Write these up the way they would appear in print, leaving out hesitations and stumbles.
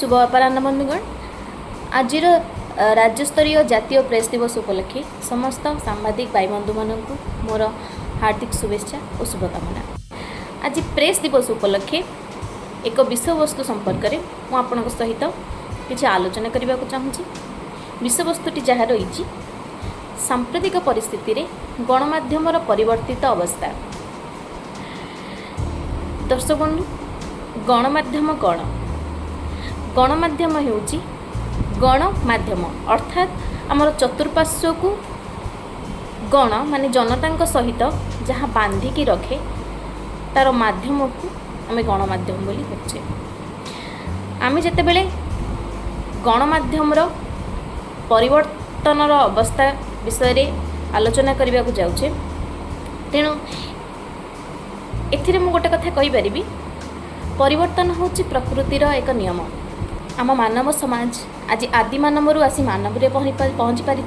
शुभ अपराह्न बंधुगण। आज राज्यस्तरीय जातीय प्रेस दिवस उपलक्षे समस्त सांबादिक भाई बंधु मानक मोर हार्दिक शुभेच्छा और शुभकामना। आज प्रेस दिवस उपलक्षे एक विषय वस्तु संपर्क में मुझे सहित किसी आलोचना करने को चाहूँगी। विषय वस्तुटी जहाँ रही सांप्रतिक परिस्थिति रे गणमाध्यम परिवर्तित अवस्था। दर्शक बंधु, गणमाध्यम कौन? गणमाध्यम होउची गणमाध्यम अर्थात आमर चतुर्पार्श्व को गण माने जनता सहित जहाँ बांधिकी रखे तार माध्यम को आम गणमाध्यम बोली कहचे। आम जिते बेले गणमाध्यम परिवर्तन अवस्था विषय आलोचना करने को जाऊे, तेणु एथिरे मु गोटे कथा कहीपरि, परिवर्तन होची प्रकृतिर एक नियम। आम मानव समाज आज आदि मानव आसी मानव पहुँची पारी,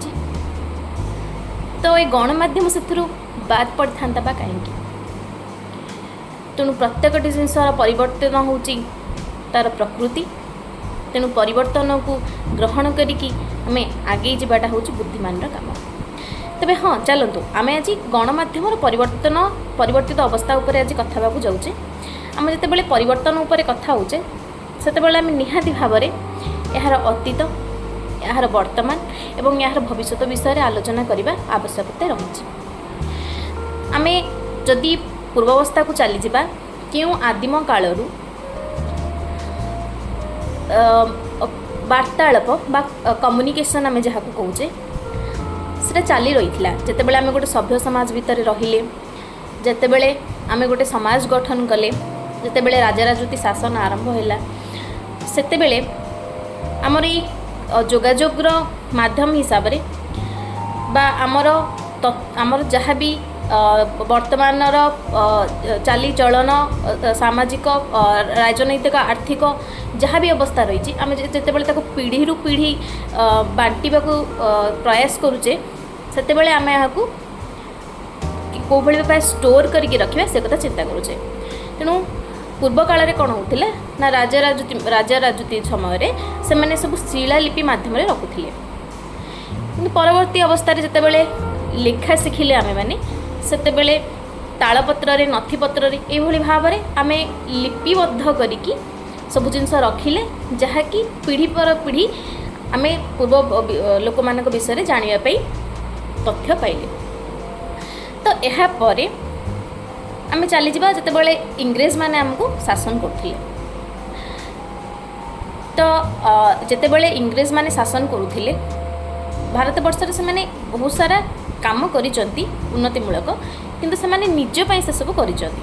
तो ये गणमाध्यम से बाद पड़ता बा कहीं। तेणु प्रत्येक जिनसर परिवर्तन होची तार प्रकृति। तेणु परिवर्तन को ग्रहण करिकी आम आगे जावाटा हूँ बुद्धिमान काम। तबे हाँ, चलतु आम आज गणमाध्यम परिवर्तित अवस्था उपर आज कथा को जाऊे। आम जिते परिवर्तन उपर कथा होचे सेतेबेले आम निहाती भाव में यार अतीत, यार वर्तमान एवं यार भविष्य विषय आलोचना करने आवश्यकता रही। आम जदि पूर्वावस्था को चली जावा, क्यों आदिम कालरू वार्तालाप बा कम्युनिकेशन आम जहाँ को कहे से चली रही है। जितेबाला आम गोटे सभ्य समाज भितर रहिले, जितेबाला आम गोटे समाज गठन कले, जितेबाला राजा राजूती शासन आरंभ है, सेतेबेले आमर ये जोगाजोगर माध्यम हिसाब रे बा आमर जहाँ भी वर्तमान चाली चलन सामाजिक राजनैतिक आर्थिक जहाँ भी अवस्था रही, आम जितेबाला पीढ़ी रु पीढ़ी बांटा प्रयास करुचे, सेतेबाला आम यहाँ कौ भाई स्टोर करके रखा से कथा चिंता करुचे। तेणु पूर्व काल कौन होता ना राजा राजूती समय से मैंने सब शिलालिपि मध्यम रखुले, कि परवर्ती अवस्था जितेबाला लेखा शिखिले आमे मैंने सेतेबेले तालपत्र नथिपत्र ये भाव में आम लिपिबद्ध करिकी सब जिनस रखिले, जहाँकि पीढ़ी पर पीढ़ी आम पूर्व लोक मान विषय जानापी तथ्य पाइले। तो यह पर आम चली जावा जितेबाला इंग्रेज माने आमको शासन करथिले। तो जितेबाला इंग्रेज माने शासन करुथिले भारत वर्ष से मैंने बहुत सारा काम करिचंती उन्नतिमूलक, किंतु से माने निज पई से सब करिचंती,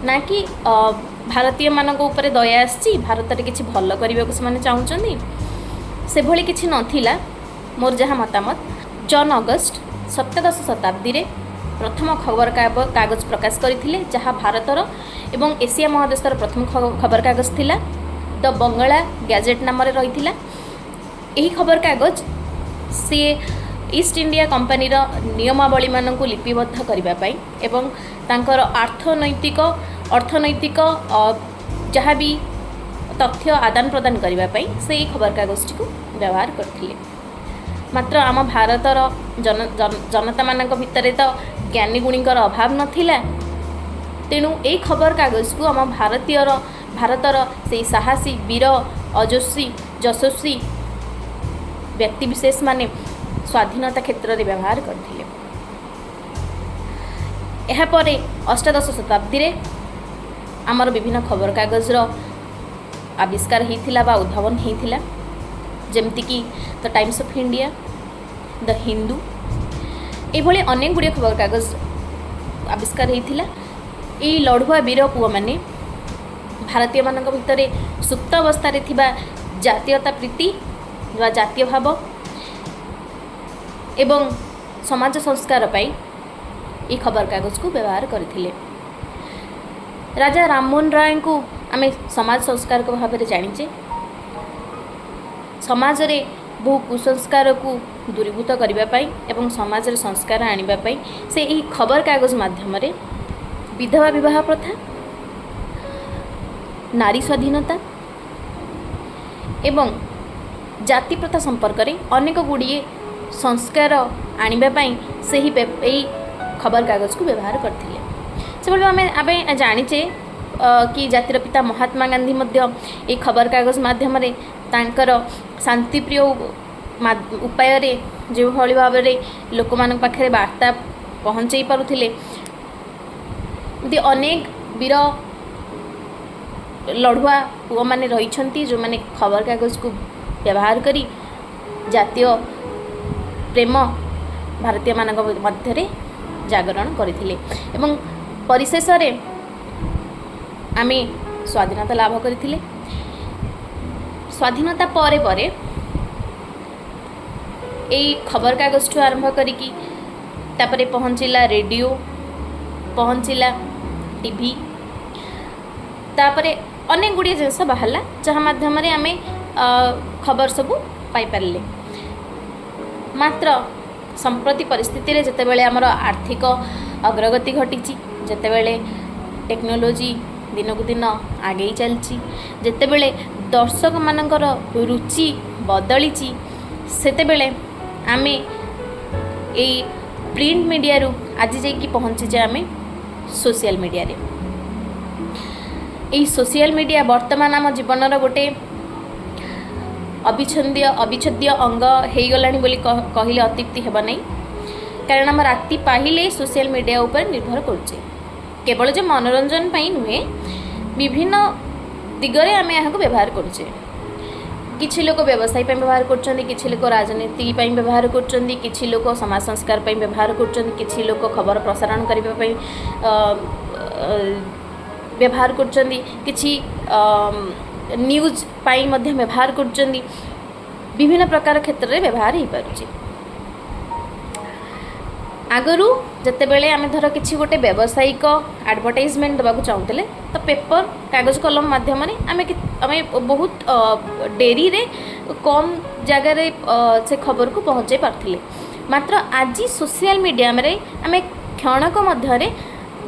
ना कि भारतीय मानक ऊपर दया आसी भारत रे किछि भल करबा को से माने चाहुचंती, से भली किछि नथिला। मोर जहाँ मतामत, जॉन अगस्ट 17 शताब्दी रे प्रथम खबर कागज प्रकाश करथिले, जहाँ भारतर एवं एशिया महादेशर प्रथम खबर कागज थिला। द बंगाला गैजेट नाम रही। यही खबर कागज सी ईस्ट इंडिया कंपनी नियमावली मानक लिपिबद्ध करने एवं तांकर अर्थनैतिक जहाँ भी तथ्य आदान प्रदान करने से खबर कागज को व्यवहार करथिले। मात्र आम भारतर जनता मानक भितर तो ज्ञानी गुणीकर अभाव नथिला। तेणु यही खबर कागज को आम भारतर से साहसी वीर यशस्वी व्यक्तिविशेष माने स्वाधीनता क्षेत्र में व्यवहार करथिले। यह पर अष्टादश शताब्दी रे आमर विभिन्न खबर कागज आविष्कार होता बा उद्भावन होता, जमती कि the times of India, the Hindu, ये अनेक गुड़िया खबर कागज आविष्कार होता। ये लड़ुआ वीर पुआ माने भारतीय मानक भितर सुप्त अवस्था रे थिबा जातीयता प्रीति वा जातीय भाव एवं समाज संस्कार पाई ये खबर कागज को व्यवहार करथिले। राजा राममोहन राय को आम समाज संस्कार को भाव में जानीचे। समाज रे बहु कुसंस्कार को दूरीभूत करने एवं समाज रे संस्कार आने से यही खबर कागज माध्यम विधवा विवाह प्रथा, नारी स्वाधीनता एवं जाति प्रथा संपर्क में अनेक गुड़िए संस्कार आने से ही खबर कागज को व्यवहार करते से आम जाचे कि जातिर पिता महात्मा गांधी ये खबर कागज माध्यम तांकर शांतिप्रिय उपाय जो भाई भाव में लोक मान पाखे वार्ता पहुँचे पारुथिले अनेक वीर लड़ुआ पुआ मैंने रही जो मैंने खबर कागज को व्यवहार करी जातीय प्रेम भारतीय मान मध्य जागरण करथिले एवं परिशेष आमे स्वाधीनता लाभ करथिले। स्वाधीनता परे परे यही खबर कागज ठू आरंभ करिकी तापरे पहुँचला रेडियो पहुँचला टीवी तापरे अनेक गुड़िए जिनस बाहरला जहाँ माध्यम आम खबर सबू पाइपारे मात्र संप्रति परिस्थिति रे जेतेबेले आमर आर्थिक अग्रगति घटी जेतेबेले टेक्नोलोजी दिन को दिन आगे चलती जेतेबेले दर्शक मानकर रुचि बदली सेतेबेले आमे ए प्रिंट मीडिया रु आज जाइकी पहुँचीचे आमे सोशल मीडिया रे। सोशल मीडिया वर्तमान आम जीवन गोटे अविच्छेद्य अंग हो गला कहले अत्युक्ति हेब नहीं कारण आम राति पाहिले सोशल मीडिया उपर निर्भर करुचे केवल जो मनोरंजन पाई नुहे विभिन्न दिगरे आम यहाँ व्यवहार करुचे किछि लोक व्यवसाय व्यवहार कर किछि लोक राजनीति व्यवहार कर किछि लोक समाज संस्कार व्यवहार कर किछि लोक खबर प्रसारण करने व्यवहार कर किछि न्यूज पाई मध्य व्यवहार कर विभिन्न प्रकार क्षेत्र में व्यवहार हो पारुछि। आगरू जितेबले आम धर किसी गोटे व्यावसायिक एडवर्टाइजमेंट देवाक चाहूले तो पेपर कागज कलम माध्यम आम बहुत डेरी रे कम जगार से खबर को पहुँचे पार्थिले मात्र आज सोशल मीडिया में आम क्षणक मध्य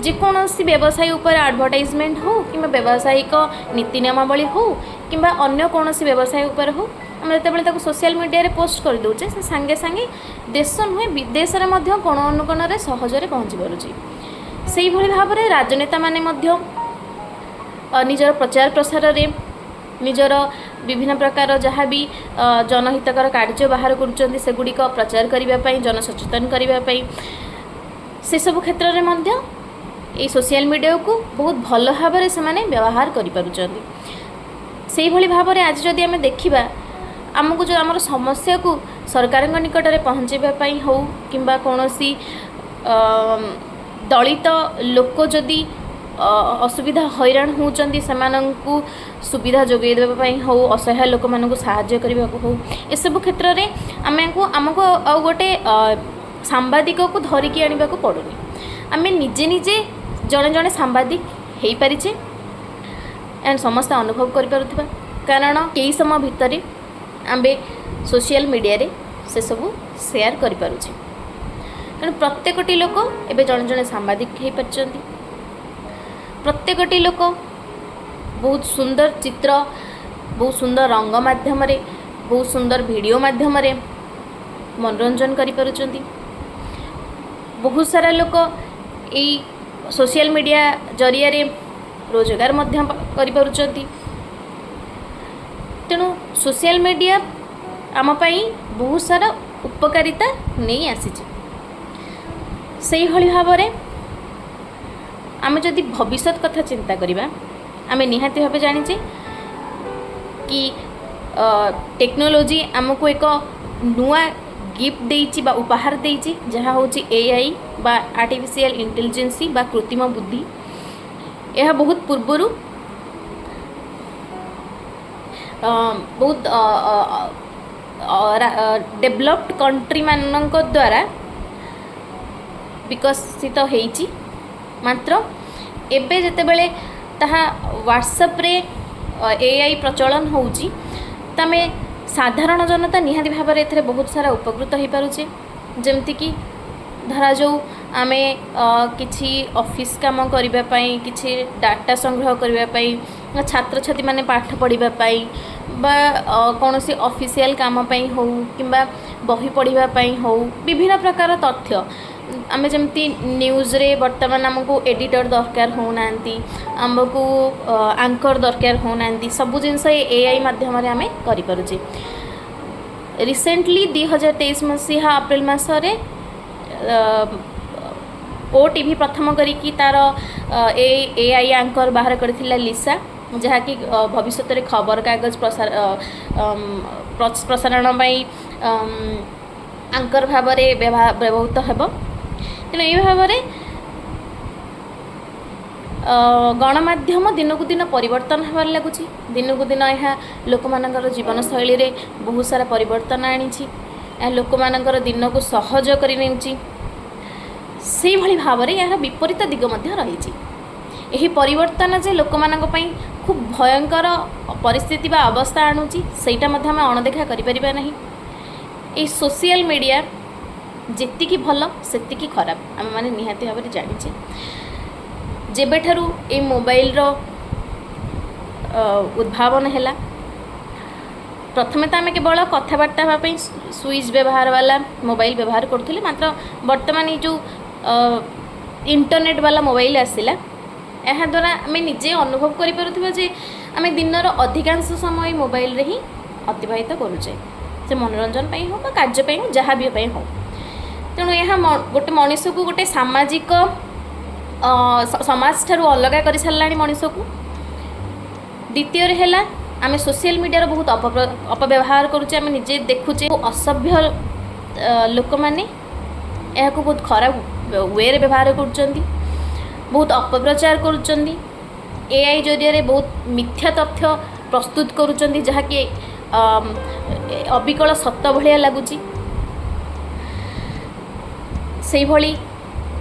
जेकोसी व्यवसाय उपर एडवर्टाइजमेंट हो कि व्यावसायिक नीति नियमावली हो कि अन्य कौन व्यवसाय उपर हो आम जो सोशल मीडिया रे पोस्ट कर दौचे से सांगे सांगे देश नुहे विदेश में कोण अनुकोण सहजरे पहुँची पारुछि। से भाव में राजनेता माने निजर प्रचार प्रसार रे निजर विभिन्न प्रकार जहाँ भी जनहितकर कार्य बाहर करुँच प्रचार करने जनसचेतन करने से सब क्षेत्र में ये सोशल मीडिया को बहुत भल भाव में से व्यवहार करी भाव में आज जदि आम देखा आमको जो आमर समस्या को सरकार निकट में पहुँचाई हो कि कौन दलित लोक जदि असुविधा हैरान होती से सुविधा जोगे देवाई हो असहाय लोक मानक साहाय्य करने को हो एसबू क्षेत्र में आमको आ गोटे सांबादिक को धरिकी आने को पड़ुनी आम निजे निजे जड़े जड़े सांबादिक हो पारिछे एंड समस्त अनुभव कर कारण कई समय भितर आम्बे सोशल मीडिया रे से सबू शेयर कर पारुछे कारण प्रत्येकटी लोक एबे जड़े जड़े सांबादिक हो पारछंती प्रत्येकटी लोक बहुत सुंदर चित्र बहुत सुंदर रंग माध्यम बहुत सुंदर वीडियो माध्यम मनोरंजन करि पारुछंती बहुत सारा लोक यही सोशल मीडिया जरिया रे रोजगार मध्य करि पारुछंती तेणु सोशल मीडिया आम पाई बहुत सारा उपकारिता नहीं आसीचे से भाव में आम जदि भविष्य कथा चिंता करवा आम निहाती भाव जानीचे कि टेक्नोलोजी आमको एक नुआ गिफ्ट देइछि बा उपहार देइछि जहाँ होछि एआई बा आर्टिफिशियल इंटेलिजेंसी बा कृत्रिम बुद्धि यह बहुत पूर्वरु बहुत डेवलप्ड कंट्री मानक द्वारा विकसित होइछि मात्र एबे जेतेबेले ताहा व्हाट्सएप रे एआई प्रचलन होउछि तमे साधारण जनता निहाती भाव में एथरे बहुत सारा उपकृत हो पारुछे जमती कि धरा जो आमे किछि ऑफिस काम करबा पई किछि डाटा संग्रह करबा पई छात्र छात्री माने पाठ पढ़िबा पाई बा कौनसी ऑफिशियल काम पाई हो किंबा बही पढ़िबा पाई हो विभिन्न प्रकार तथ्य आमे जमती न्यूज़ रे वर्तमान आमको एडिटर दरकार होनांती आमको एंकर दरकार होनांती सब जिनस एआई माध्यम रे आमे करि परुचे। रिसेंटली 2023 मसीहा अप्रैल मासरे ओटीवी प्रथम करिकी तार एआई एंकर बाहर करथिला लिसा जहाँकि भविष्य में खबर कागज प्रसारण आंकर भाव व्यवहृत हेब तेणु ये भाव गणमाध्यम दिनकू दिन परिवर्तन होबार लगुच दिनकू दिन यह लोक मानकर जीवन शैली रे बहुत सारा परिवर्तन आनी लोक मानकर दिन को सहज कर से भली भाव यार विपरीत दिग रही यही परिवर्तन जे लोक मानक पई खूब भयंकर परिस्थिति बा अवस्था आणुची सेटा मध्ये हम अणदेखा करि परिबा नहीं। ए सोशल मीडिया जेतिकी भल सेतिकी खराब आम माने निहाती भाव जानिचे जेबे ठारू ए मोबाइल रो उद्भावन हैला प्रथमे तो आम केवल कथबार्ता हाँपाई स्विच व्यवहार वाला मोबाइल व्यवहार करुले मात्र वर्तमान ये जो इंटरनेट वाला मोबाइल आसला यह द्वारा आम निजे अनुभव करें आम दिनर अधिकांश समय मोबाइल रे ही अतिबाहित करुचे से मनोरंजन पाई हो कार्य हो जहाँ भी हो तेणु यह गोटे मनीष को गोटे सामाजिक समाज ठारू अलग कर सारा मनीष को। द्वितीय है आम सोशल मीडिया बहुत अपव्यवहार करुचे आम निजे देखुचे असभ्य लोक मैंने यह बहुत खराब वे व्यवहार कर बहुत अपप्रचार करुँच एआई जरिया बहुत मिथ्या तथ्य प्रस्तुत करुँच जहाँकि अबिकल सत भाया लगुच से भली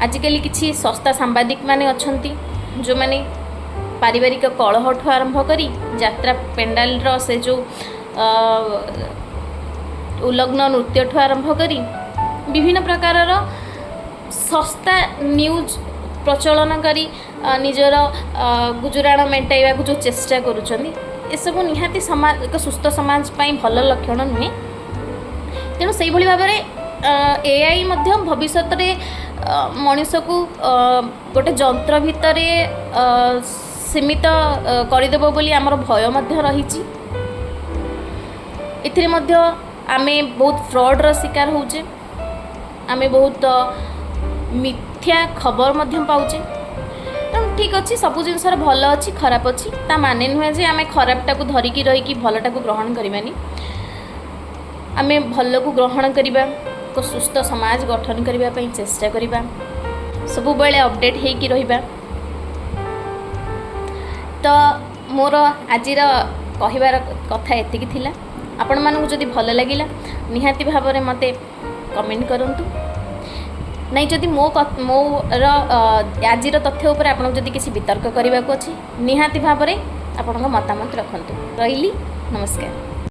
आजिकल किसी सस्ता सांबादिक माने अछंती जो माने पारिवारिक कलह ठू आरंभ करी यात्रा पेंडाल रो से जो उलग्न नृत्य ठू आरंभ करी विभिन्न प्रकार सस्ता न्यूज प्रचलन करी निजर गुजराण मेटाइवा को जो चेष्टा करुँच एसबू निहाती समाज एक सुस्थ समाज पाई भल लक्षण नुहे तेणु से भाव में एआई भविष्य मनीष को गोटे जंत्र भितर सीमित करदेव बोली आमर भय रही आमे बहुत फ्रॉड शिकार होचे आमे बहुत मिथ्या खबर पाउचे तेणु ठीक अच्छे सब जिन भल अच्छी खराब अच्छी ता माने नुहे जे आमे खराबटा को धरिकी रहीकि भलटा को ग्रहण करवानी आमे भल को ग्रहण करवा को सुस्थ समाज गठन करने चेष्टा करवा सब बेले अपडेट होगी रहिबा। तो मोर आजिर कहबार कथा एतिकी थिला आपण मानू जदि भल लगिला निहाती भाव में मते कमेंट करंतु नहीं जदि मोर आजिर तथ्य उपर आपन जदि किसी वितर्क करने को अच्छी निहाती भाव में आपण मतामत रखंतु। रही नमस्कार।